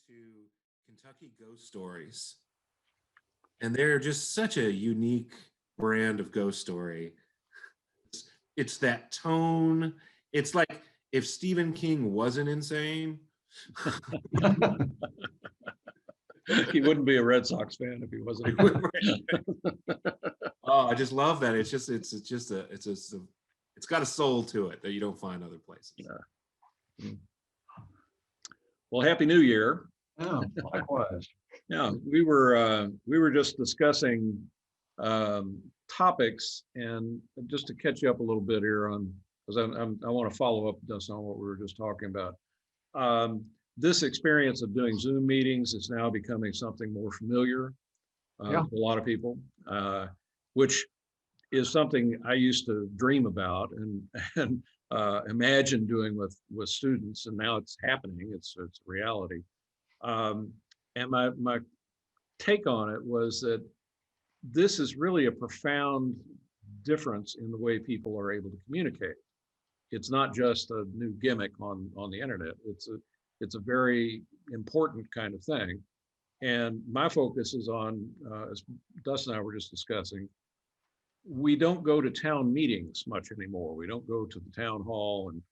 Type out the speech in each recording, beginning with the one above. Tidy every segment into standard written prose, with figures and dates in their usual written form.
to Kentucky Ghost Stories, and they're just such a unique brand of ghost story. It's that tone. It's like if Stephen King wasn't insane. He wouldn't be a Red Sox fan if he wasn't. Oh, I just love that. It's got a soul to it that you don't find other places. Yeah. Well, Happy New Year. Yeah, likewise. Yeah, we were just discussing topics, and just to catch you up a little bit here on, because I want to follow up, Dustin, on what we were just talking about. This experience of doing Zoom meetings is now becoming something more familiar to a lot of people, which is something I used to dream about and imagine doing with students, and now it's happening. It's a reality. And my take on it was that this is really a profound difference in the way people are able to communicate. It's not just a new gimmick on the internet. It's a very important kind of thing. And my focus is on, as Dustin and I were just discussing, we don't go to town meetings much anymore. We don't go to the town hall and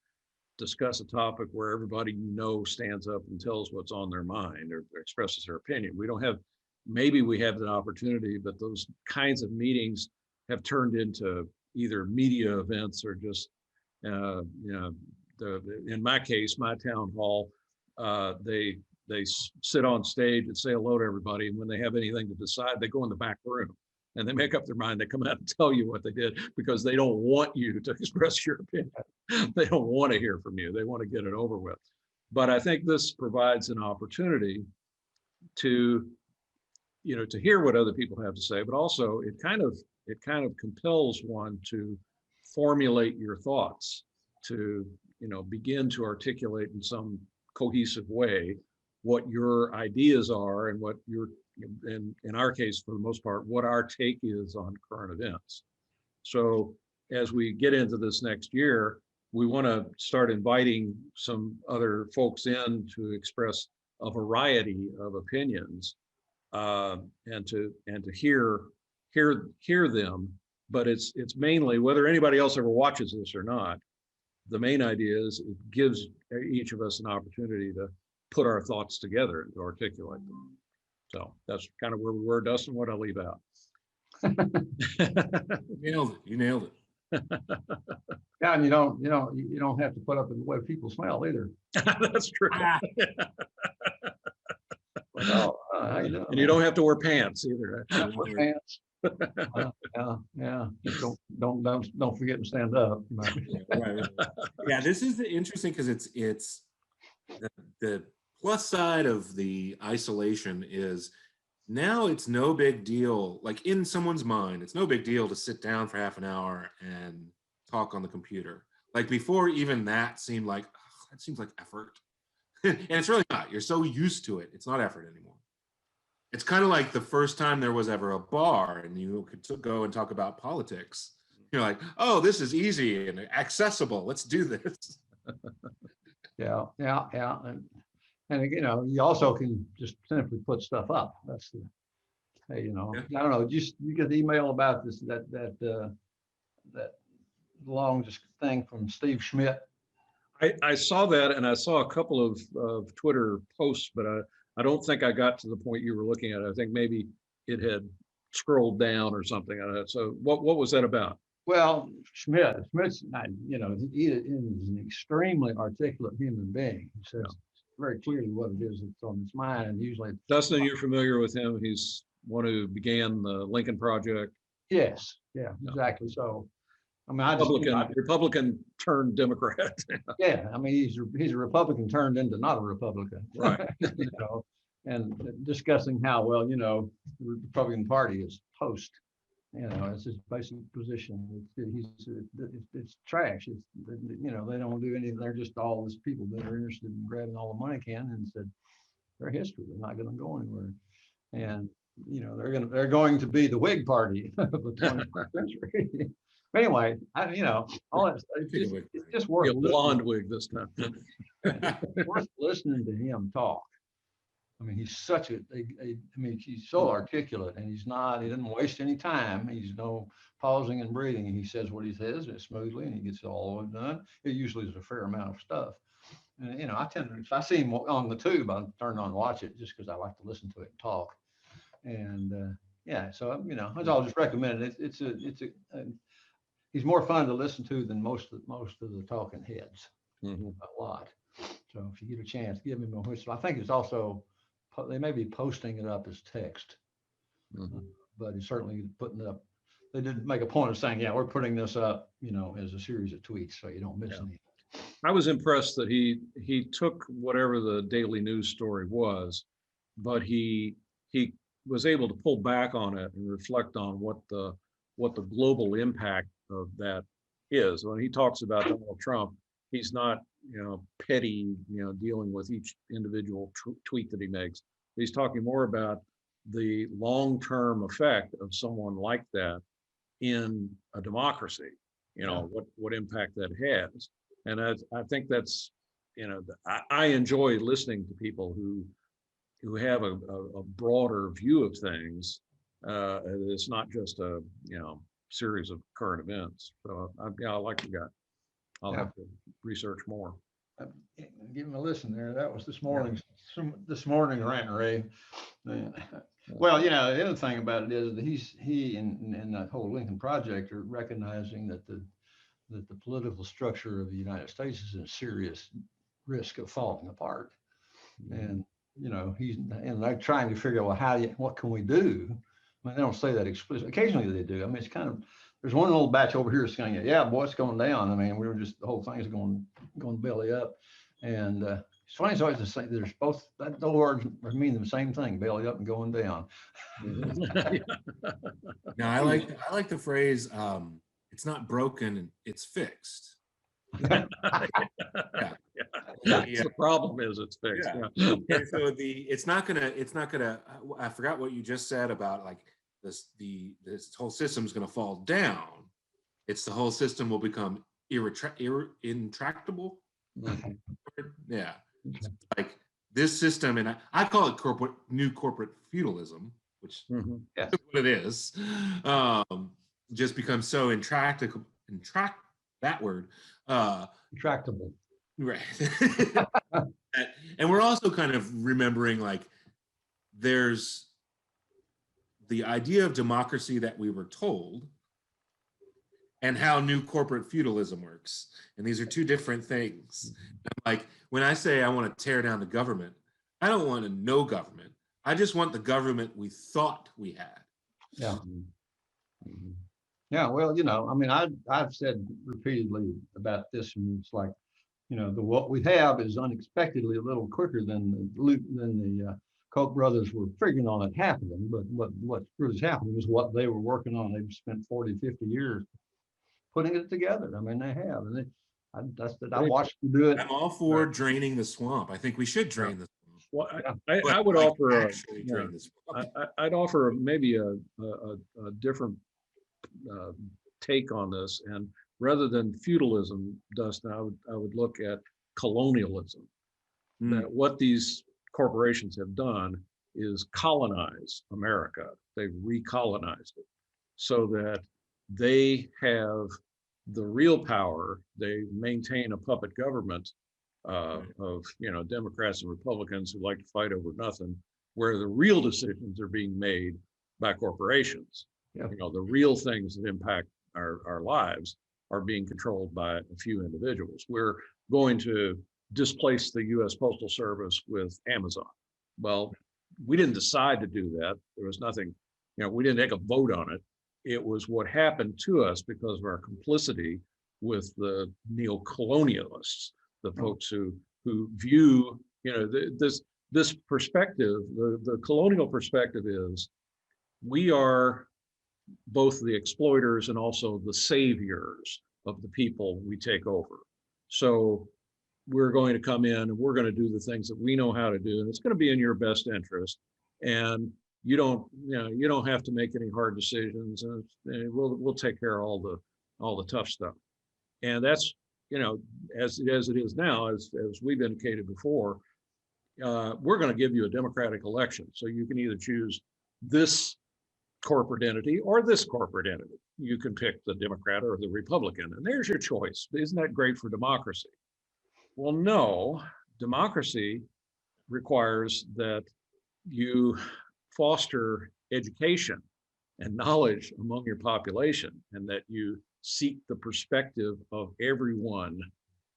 discuss a topic where everybody stands up and tells what's on their mind or expresses their opinion. We don't have, maybe we have an opportunity, but those kinds of meetings have turned into either media events or just, in my case, my town hall, they sit on stage and say hello to everybody. And when they have anything to decide, they go in the back room and they make up their mind. They come out and tell you what they did because they don't want you to express your opinion. They don't want to hear from you. They want to get it over with. But I think this provides an opportunity to hear what other people have to say, but also it kind of compels one to formulate your thoughts, to begin to articulate in some cohesive way what your ideas are and what in our case, for the most part, what our take is on current events. So as we get into this next year, we want to start inviting some other folks in to express a variety of opinions, and to hear them. But it's mainly, whether anybody else ever watches this or not, the main idea is it gives each of us an opportunity to put our thoughts together and to articulate them. So that's kind of where we were. Dustin, what I'll leave out. You nailed it. Yeah, and you don't have to put up with the way people smell either. That's true. Well, and you don't have to wear pants either. Wear pants. Yeah. Don't forget to stand up. Right. Yeah, this is interesting because it's the plus side of the isolation is now it's no big deal. Like in someone's mind, it's no big deal to sit down for half an hour and talk on the computer. Like before, even that seemed like, that seems like effort. And it's really not. You're so used to it. It's not effort anymore. It's kind of like the first time there was ever a bar and you could go and talk about politics. You're like, oh, this is easy and accessible. Let's do this. Yeah. And you also can just simply put stuff up. That's the, I don't know. Just you get the email about this that long thing from Steve Schmidt. I saw that, and I saw a couple of Twitter posts, but I don't think I got to the point you were looking at. I think maybe it had scrolled down or something. So what was that about? Well, Schmidt's he is an extremely articulate human being. He says very clearly what it is that's on his mind, and usually. Dustin, you're familiar with him. He's one who began the Lincoln Project. Yes, yeah, exactly. So, I mean, Republican turned Democrat. Yeah, I mean, he's a Republican turned into not a Republican, right? And discussing how the Republican Party is toast. It's his basic position. It's trash. They don't do anything. They're just all these people that are interested in grabbing all the money can, and said their history. They're not going to go anywhere, and they're going to be the Whig Party of the 21st century. But anyway, all that stuff, it's just worth blonde wig this time. worth listening to him talk. I mean, he's such I mean, he's so articulate, and he doesn't waste any time. He's no pausing and breathing. He says what he says smoothly, and he gets it all done. It usually is a fair amount of stuff. And, I tend to, if I see him on the tube, I turn on and watch it just because I like to listen to it and talk. And yeah, so, I'll just recommend it. He's more fun to listen to than most of the talking heads, a lot. So if you get a chance, give him a whistle. I think it's also, they may be posting it up as text, but he's certainly putting up. They did make a point of saying, yeah, we're putting this up, as a series of tweets, so you don't miss anything. I was impressed that he took whatever the daily news story was, but he was able to pull back on it and reflect on what the global impact of that is. When he talks about Donald Trump, he's not, petty, dealing with each individual tweet that he makes. He's talking more about the long-term effect of someone like that in a democracy, what impact that has. And I think that's, I enjoy listening to people who have a broader view of things. It's not just a, series of current events. So I like the guy. I'll have to research more. Give him a listen there. That was this morning's rant and rave. Well, the other thing about it is that he and that whole Lincoln Project are recognizing that the political structure of the United States is in serious risk of falling apart. And they're trying to figure out, well, what can we do? I mean, they don't say that explicitly. Occasionally they do. I mean, it's kind of, there's one little batch over here saying, yeah, boy, it's going down. I mean, the whole thing is going belly up. And it's funny, it's always the same. There's both, those words mean the same thing, belly up and going down. Now, I like the phrase, it's not broken, it's fixed. The problem is it's fixed. Yeah. And so it's not gonna, I forgot what you just said about like this whole system's gonna fall down. It's the whole system will become intractable. Yeah. It's like this system, and I call it new corporate feudalism, which is what it is. Just becomes so intractable. Intractable. Right. And we're also kind of remembering, like, there's the idea of democracy that we were told and how new corporate feudalism works. And these are two different things. Like, when I say I want to tear down the government, I don't want a no government. I just want the government we thought we had. Yeah. Yeah, well, I mean, I've said repeatedly about this, and it's like, what we have is unexpectedly a little quicker than the Koch brothers were figuring on it happening. But what really happened was what they were working on. They've spent 40, 50 years putting it together. I mean, they have. And I watched them do it. I'm all for draining the swamp. I think we should drain the swamp. Well, I would offer I'd offer maybe a different take on this, and rather than feudalism, Dustin, I would look at colonialism. That what these corporations have done is colonize America. They've recolonized it so that they have the real power. They maintain a puppet government of Democrats and Republicans who like to fight over nothing, where the real decisions are being made by corporations. The real things that impact our lives are being controlled by a few individuals. We're going to displace the U.S. Postal Service with Amazon. Well, we didn't decide to do that. There was nothing, we didn't take a vote on it. It was what happened to us because of our complicity with the neo-colonialists, the folks who view, this perspective, the colonial perspective is we are both the exploiters and also the saviors of the people we take over. So we're going to come in and we're going to do the things that we know how to do, and it's going to be in your best interest. And you don't have to make any hard decisions, and we'll take care of all the tough stuff. And that's, as it is now, as we've indicated before, we're going to give you a democratic election. So you can either choose this corporate entity or this corporate entity. You can pick the Democrat or the Republican, and there's your choice. Isn't that great for democracy? Well, no, democracy requires that you foster education and knowledge among your population, and that you seek the perspective of everyone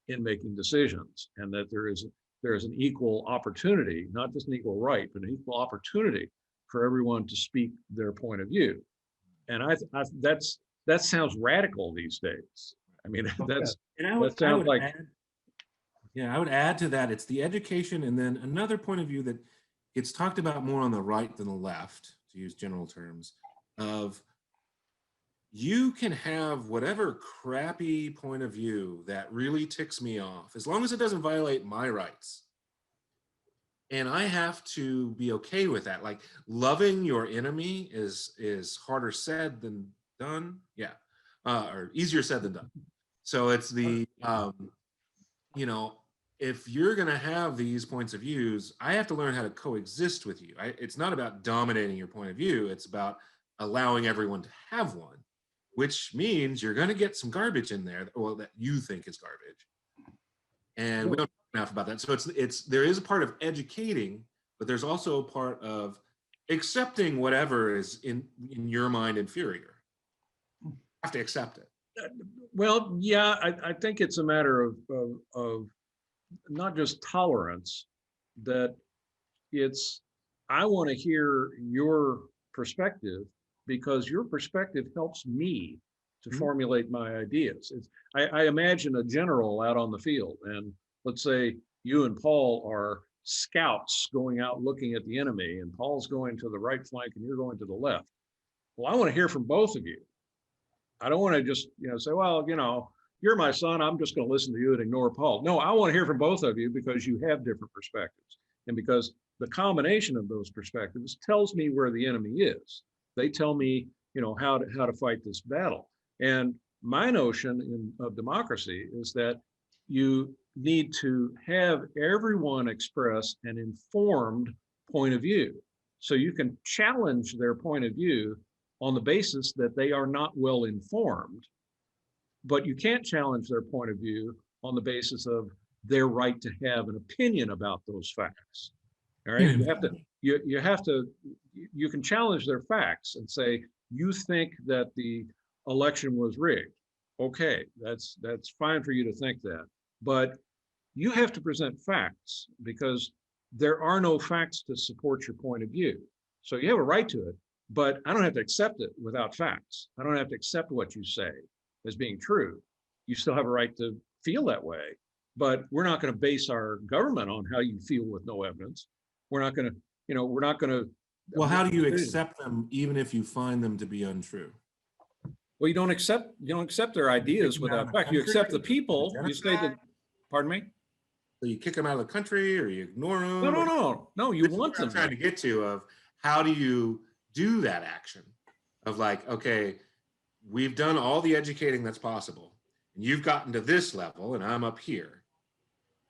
in making decisions, and that there is an equal opportunity, not just an equal right, but an equal opportunity for everyone to speak their point of view. And that sounds radical these days. I mean, And that sounds like I would add to that, it's the education, and then another point of view that it's talked about more on the right than the left, to use general terms, of you can have whatever crappy point of view that really ticks me off, as long as it doesn't violate my rights. And I have to be okay with that. Like, loving your enemy is harder said than done. Yeah, or easier said than done. So it's the, you know, if you're going to have these points of views, I have to learn how to coexist with you. It's not about dominating your point of view. It's about allowing everyone to have one, which means you're going to get some garbage in there, well, that you think is garbage. And we don't know enough about that. So there is a part of educating, but there's also a part of accepting whatever is in your mind inferior. You have to accept it. Well, yeah, I think it's a matter of not just tolerance, that I want to hear your perspective because your perspective helps me to formulate my ideas. I imagine a general out on the field, and let's say you and Paul are scouts going out looking at the enemy, and Paul's going to the right flank and you're going to the left. Well, I want to hear from both of you. I don't want to just, say, well, you're my son, I'm just going to listen to you and ignore Paul. No, I want to hear from both of you because you have different perspectives. And because the combination of those perspectives tells me where the enemy is. They tell me, how to fight this battle. And my notion of democracy is that you need to have everyone express an informed point of view. So you can challenge their point of view on the basis that they are not well informed, but you can't challenge their point of view on the basis of their right to have an opinion about those facts. All right, you can challenge their facts and say, you think that the election was rigged. Okay, that's fine for you to think that, but you have to present facts because there are no facts to support your point of view. So you have a right to it, but I don't have to accept it without facts. I don't have to accept what you say as being true. You still have a right to feel that way, but we're not going to base our government on how you feel with no evidence. We're not going to, Well, how do you accept them even if you find them to be untrue? Well, you don't accept their ideas without fact. You accept the people. You say that, pardon me? So you kick them out of the country or you ignore them? No, you want them. I'm trying to get to of how do you do that action of like, okay, we've done all the educating that's possible and you've gotten to this level and I'm up here.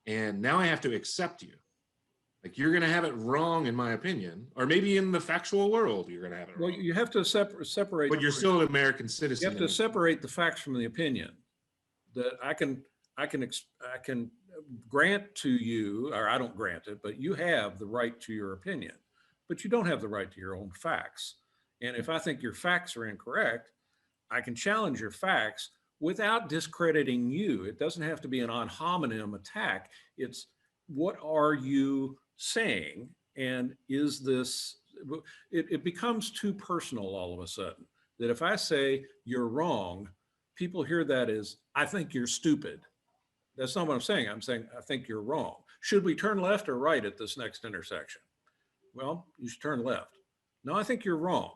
And now I have to accept you. Like, you're going to have it wrong, in my opinion, or maybe in the factual world, you're going to have it wrong. Well, you have to separate. But you're still an American citizen. You have to separate the facts from the opinion. That I can grant to you, or I don't grant it, but you have the right to your opinion, but you don't have the right to your own facts. And if I think your facts are incorrect, I can challenge your facts without discrediting you. It doesn't have to be an ad hominem attack. It's, what are you saying? And is this, it becomes too personal all of a sudden, that if I say you're wrong, people hear that as, I think you're stupid. That's not what I'm saying. I'm saying, I think you're wrong. Should we turn left or right at this next intersection? Well, you should turn left. No, I think you're wrong.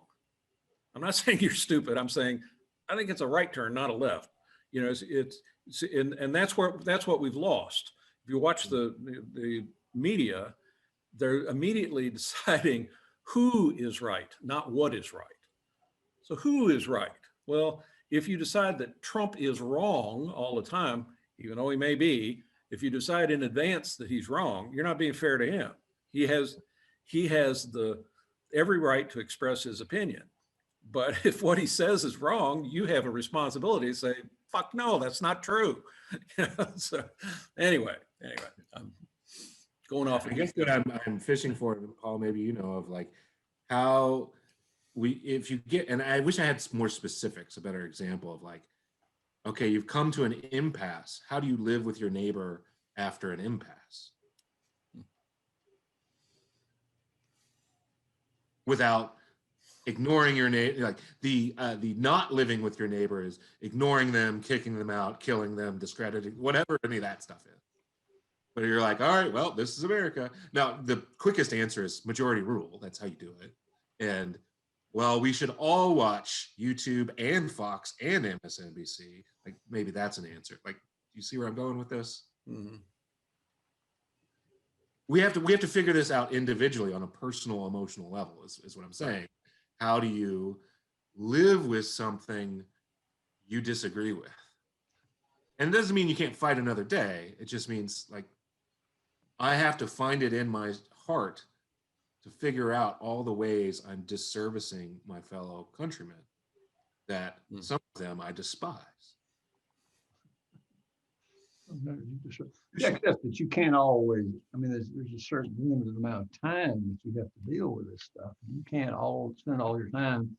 I'm not saying you're stupid. I'm saying, I think it's a right turn, not a left. And that's what we've lost. If you watch the media, they're immediately deciding who is right, not what is right. So who is right? Well, if you decide that Trump is wrong all the time, even though he may be, if you decide in advance that he's wrong, you're not being fair to him. He has the every right to express his opinion. But if what he says is wrong, you have a responsibility to say, fuck no, that's not true. So anyway, I'm going off. I guess what I'm fishing for, Paul, maybe you know, of like how if you get, and I wish I had more specifics, a better example of like, okay, you've come to an impasse. How do you live with your neighbor after an impasse? Without ignoring your neighbor, like the not living with your neighbor is ignoring them, kicking them out, killing them, discrediting, whatever any of that stuff is. But you're like, all right, well, this is America. Now, the quickest answer is majority rule. That's how you do it. And well, we should all watch YouTube and Fox and MSNBC. Like maybe that's an answer. Like, you see where I'm going with this? Mm-hmm. We have to figure this out individually on a personal, emotional level. Is what I'm saying. How do you live with something you disagree with? And it doesn't mean you can't fight another day. It just means like I have to find it in my heart to figure out all the ways I'm disservicing my fellow countrymen, that some of them I despise. Yeah, except that you can't always, I mean, there's a certain limited amount of time that you have to deal with this stuff. You can't spend all your time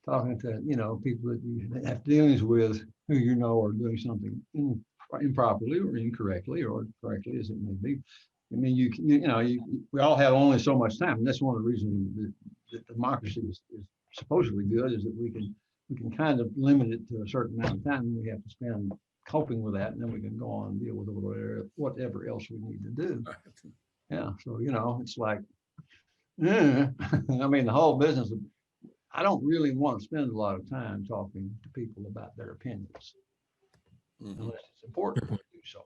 talking to, you know, people that you have dealings with who you know are doing something improperly or incorrectly or correctly as it may be. I mean, we all have only so much time, and that's one of the reasons that democracy is supposedly good, is that we can kind of limit it to a certain amount of time we have to spend coping with that, and then we can go on and deal with whatever else we need to do. Yeah, so you know, it's like, I mean, the whole business of, I don't really want to spend a lot of time talking to people about their opinions, unless it's important to do so.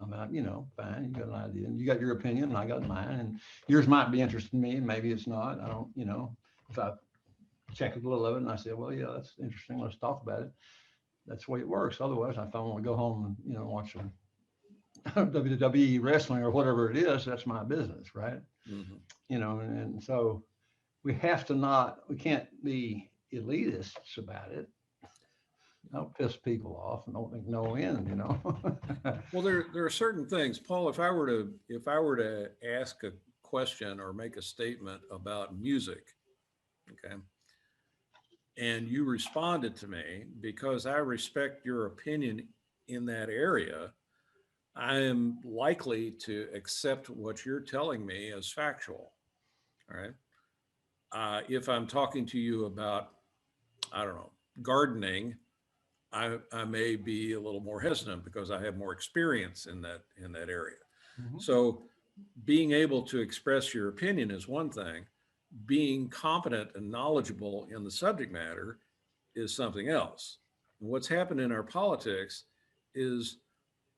I mean, you know, fine, you got an idea, and you got your opinion, and I got mine, and yours might be interesting to me, and maybe it's not. I don't, you know, if I check a little of it and I say, well, yeah, that's interesting, let's talk about it. That's the way it works. Otherwise, if I want to go home and, you know, watch some WWE wrestling or whatever it is, that's my business, right? You know, and so we can't be elitists about it. Don't piss people off and don't make no end, you know. Well, there are certain things, Paul. If I were to ask a question or make a statement about music, okay, and you responded to me, because I respect your opinion in that area, I am likely to accept what you're telling me as factual. All right. If I'm talking to you about, I don't know, gardening, I may be a little more hesitant because I have more experience in that area. So being able to express your opinion is one thing. Being competent and knowledgeable in the subject matter is something else. And what's happened in our politics is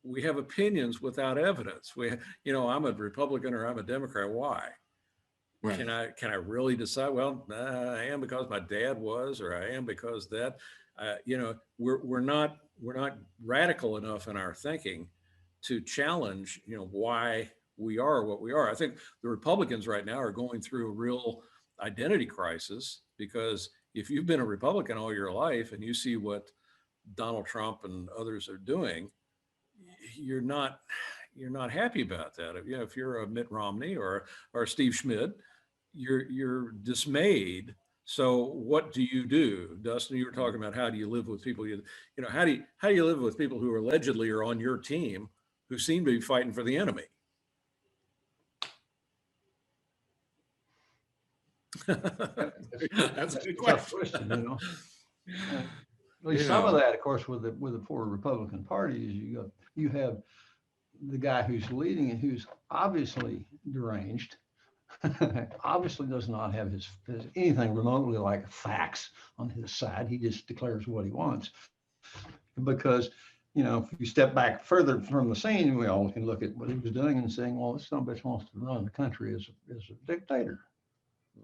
we have opinions without evidence. You know, I'm a Republican or I'm a Democrat. Why? Right. Can I really decide? Well, I am because my dad was, or I am because that. You know, we're not radical enough in our thinking to challenge, you know, why we are what we are. I think the Republicans right now are going through a real identity crisis, because if you've been a Republican all your life and you see what Donald Trump and others are doing, you're not happy about that. You know, if you're a Mitt Romney or Steve Schmidt, you're dismayed. So what do you do? Dustin, you were talking about how do you live with people, you know, how do you live with people who allegedly are on your team who seem to be fighting for the enemy? That's a good question, you know. At least some of that, of course, with the poor Republican Party, is you have the guy who's leading it, who's obviously deranged, obviously does not have his anything remotely like facts on his side. He just declares what he wants. Because, you know, if you step back further from the scene, we all can look at what he was doing and saying, well, this son of a bitch wants to run the country as a dictator.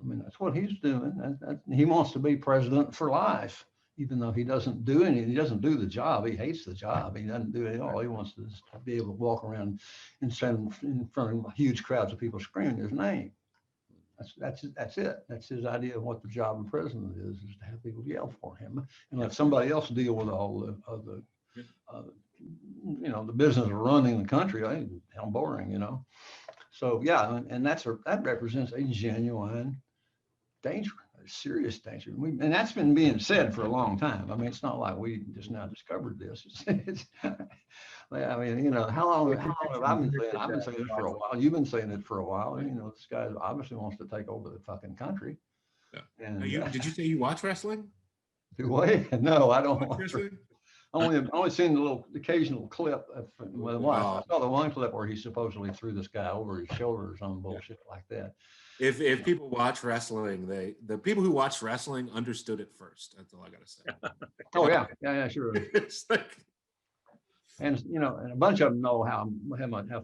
I mean, that's what he's doing. He wants to be president for life. even though he doesn't do anything, he doesn't do the job. He hates the job. He doesn't do it at all. He wants to just be able to walk around and stand in front of huge crowds of people screaming his name. That's it. That's his idea of what the job of president is to have people yell for him and let somebody else deal with all the the business of running the country. How boring, So yeah, and that represents a genuine danger, a serious danger. And that's been being said for a long time. I mean, it's not like we just now discovered this. I mean, how long have I been saying? I've been saying it for a while. You've been saying it for a while. This guy obviously wants to take over the fucking country. Yeah. And Did you say you watch wrestling? Do I? No, I don't Watch watch. wrestling? Only seen the occasional clip. I Oh. saw the one clip where he supposedly threw this guy over his shoulder or some bullshit like that. If people watch wrestling, the people who watch wrestling understood it first. That's all I gotta say. Oh yeah, sure. It's like, And and a bunch of them know how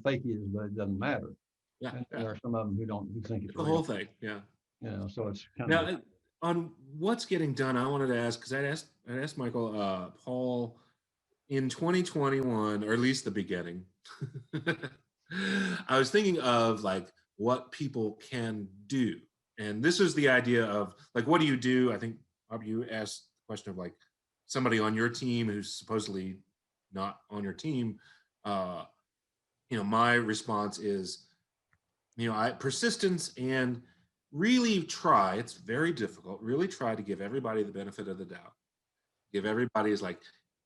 fake he is, but it doesn't matter. yeah, And yeah. there are some of them who think it's The real. whole thing, yeah. So it's kind Now, of on what's getting done, I wanted to ask, because I'd asked Michael, Paul, in 2021, or at least the beginning, I was thinking of like what people can do. And this is the idea of like, what do you do? I think you asked the question of like somebody on your team who's supposedly not on your team. My response is, persistence and really try. It's very difficult. Really try to give everybody the benefit of the doubt. Give everybody is like,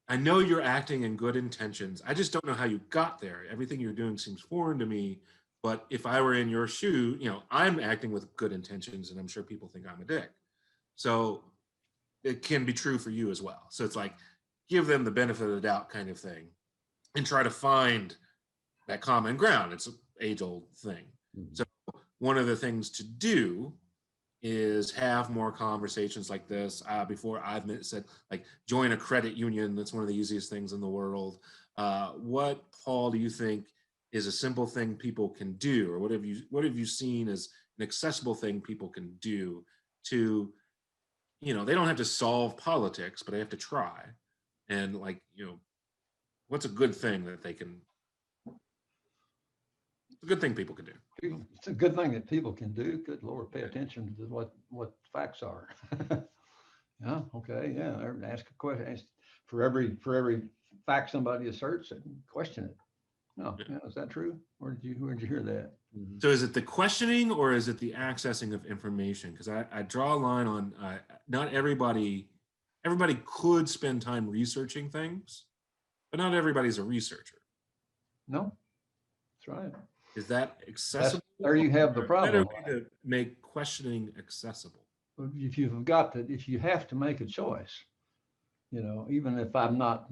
I know you're acting in good intentions. I just don't know how you got there. Everything you're doing seems foreign to me. But if I were in your shoe, I'm acting with good intentions, and I'm sure people think I'm a dick. So it can be true for you as well. So it's like, give them the benefit of the doubt kind of thing, and try to find that common ground. It's an age-old thing. Mm-hmm. So one of the things to do is have more conversations like this. Before I've said, like, join a credit union. That's one of the easiest things in the world. What, Paul, do you think is a simple thing people can do, or what have you seen as an accessible thing people can do to, they don't have to solve politics, but they have to try. And what's a good thing that they can? It's a good thing people can do. It's a good thing that people can do. Good Lord, pay attention to what facts are. Yeah. Okay. Yeah. Ask a question. For every fact somebody asserts, question it. No. Yeah. Is that true? Where'd you hear that? Mm-hmm. So is it the questioning or is it the accessing of information? Because I draw a line on not everybody could spend time researching things, but not everybody's a researcher. No, that's right. Is that accessible? There you have the problem. Better way to make questioning accessible. If you have to make a choice, even if I'm not,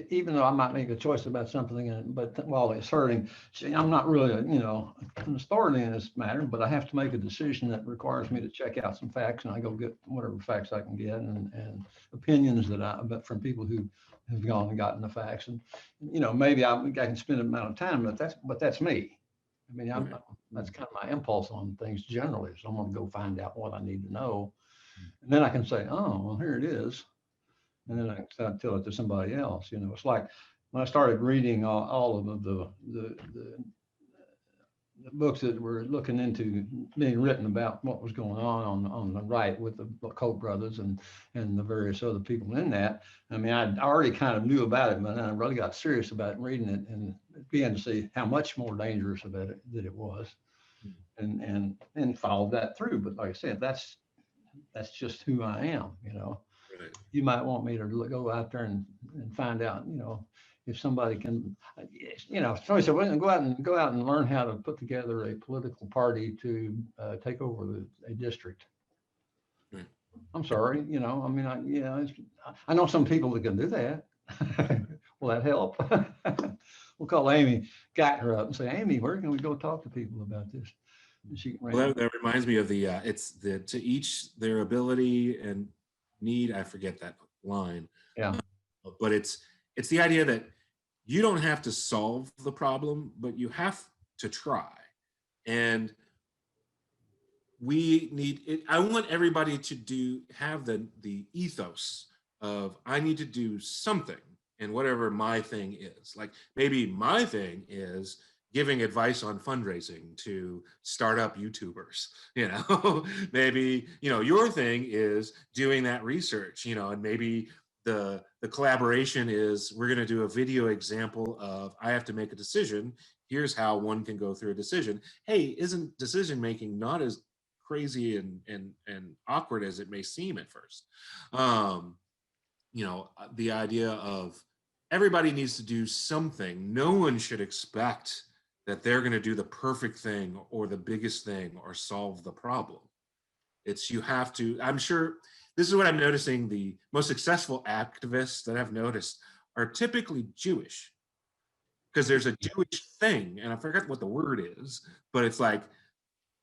even though I might make a choice about something, but while it's hurting, I'm not really, an authority in this matter, but I have to make a decision that requires me to check out some facts, and I go get whatever facts I can get and opinions but from people who have gone and gotten the facts, and maybe I can spend an amount of time, but that's me. I mean, that's kind of my impulse on things generally. So I'm going to go find out what I need to know, and then I can say, oh, well, here it is. And then I can tell it to somebody else. It's like when I started reading all of the books that were looking into being written about what was going on the right with the Koch brothers and the various other people in that. I mean, I already kind of knew about it, but then I really got serious about reading it and began to see how much more dangerous about it that it was, and followed that through. But like I said, that's just who I am. Right. You might want me to go out there and find out, if somebody can, somebody said, well, go out and learn how to put together a political party to take over a district. Right. I'm sorry, I know some people that can do that. Will that help? We'll call Amy Geithner up and say, Amy, where can we go talk to people about this? Well, that reminds me of to each their ability and need. I forget that line. Yeah. But it's the idea that you don't have to solve the problem, but you have to try. And we need it. I want everybody to have the ethos of I need to do something in whatever my thing is. Like maybe my thing is giving advice on fundraising to startup YouTubers, you know, maybe, you know, your thing is doing that research, you know, and maybe the collaboration is we're going to do a video example of I have to make a decision. Here's how one can go through a decision. Hey, isn't decision making not as crazy and awkward as it may seem at first? You know, the idea of everybody needs to do something. No one should expect that they're going to do the perfect thing or the biggest thing or solve the problem. It's you have to, I'm sure this is what I'm noticing. The most successful activists that I've noticed are typically Jewish because there's a Jewish thing, and I forget what the word is, but it's like,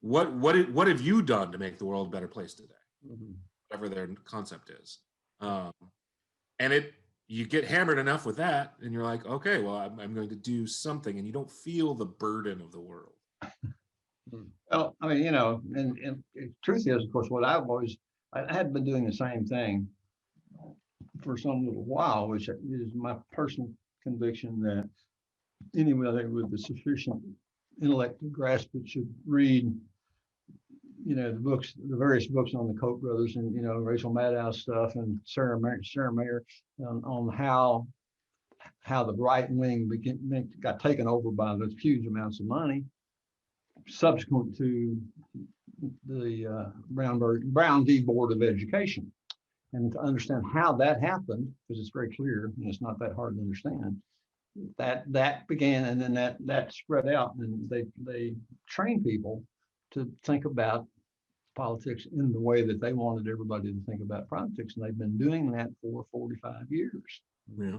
what have you done to make the world a better place today? Mhm. Whatever their concept is. And you get hammered enough with that, and you're like, okay, well, I'm going to do something, and you don't feel the burden of the world. Well, I mean, you know, and truth is, of course, what I had been doing the same thing for some little while, which is my personal conviction that anybody with the sufficient intellect to grasp it should read, you know, the various books on the Koch brothers and, you know, Rachel Maddow stuff and Sarah Mayer on how the right wing got taken over by those huge amounts of money subsequent to the Brown v. Board of Education. And to understand how that happened, because it's very clear and it's not that hard to understand, that began, and then that spread out, and they trained people to think about politics in the way that they wanted everybody to think about politics, and they've been doing that for 45 years. Yeah.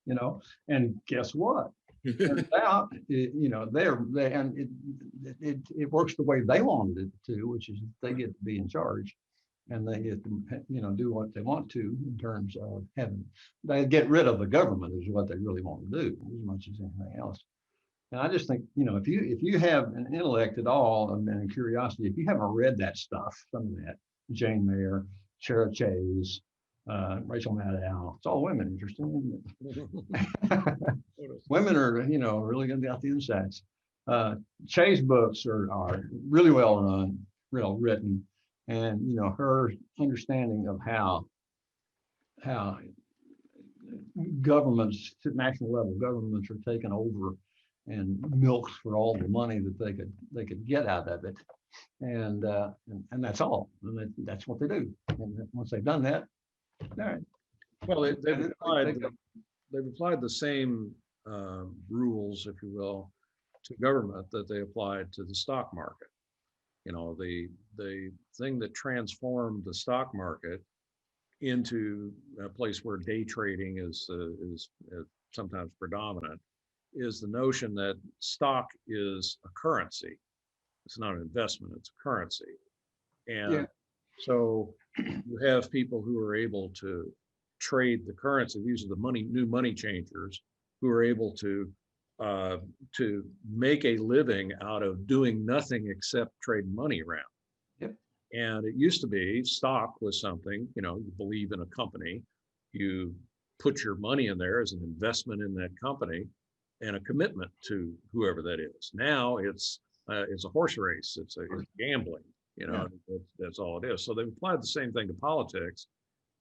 You know, and guess what? Turns out, you know, it works the way they wanted it to, which is they get to be in charge, and they get to, you know, do what they want to in terms of they get rid of the government is what they really want to do as much as anything else. And I just think, you know, if you have an intellect at all and curiosity, if you haven't read that stuff, some of that, Jane Mayer, Shara Chase, Rachel Maddow, it's all women, interesting, isn't it? Women are, you know, really going to be out the insides. Chase books are really well run, well written, and you know her understanding of how governments, national level governments, are taken over and milked for all the money that they could get out of it, and that's all, and that's what they do. And once they've done that, all right. Well, they've applied the same rules, if you will, to government that they applied to the stock market. You know, the thing that transformed the stock market into a place where day trading is sometimes predominant is the notion that stock is a currency. It's not an investment, it's a currency. And so you have people who are able to trade the currency. These are the new money changers who are able to make a living out of doing nothing except trading money around. Yep. And it used to be stock was something, you know, you believe in a company, you put your money in there as an investment in that company and a commitment to whoever that is. Now it's a horse race. It's gambling, you know, that's all it is. So they've applied the same thing to politics,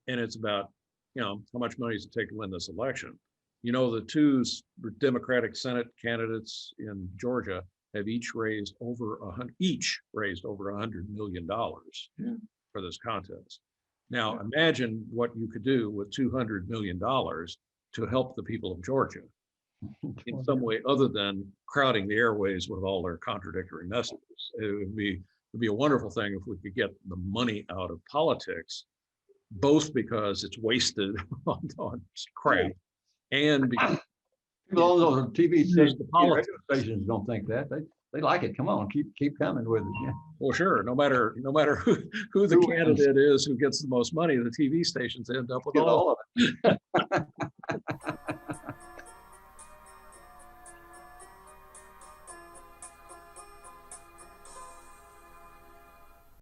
and it's about, you know, how much money does it take to win this election? You know, the two Democratic Senate candidates in Georgia have each raised over $100 million for this contest. Now, imagine what you could do with $200 million to help the people of Georgia in some way other than crowding the airways with all their contradictory messages. It would be a wonderful thing if we could get the money out of politics, both because it's wasted on crap, and because all those TV stations don't think that. They like it. Come on, keep coming with it. Yeah. Well, sure. No matter who the candidate is who gets the most money, the TV stations end up with all of it.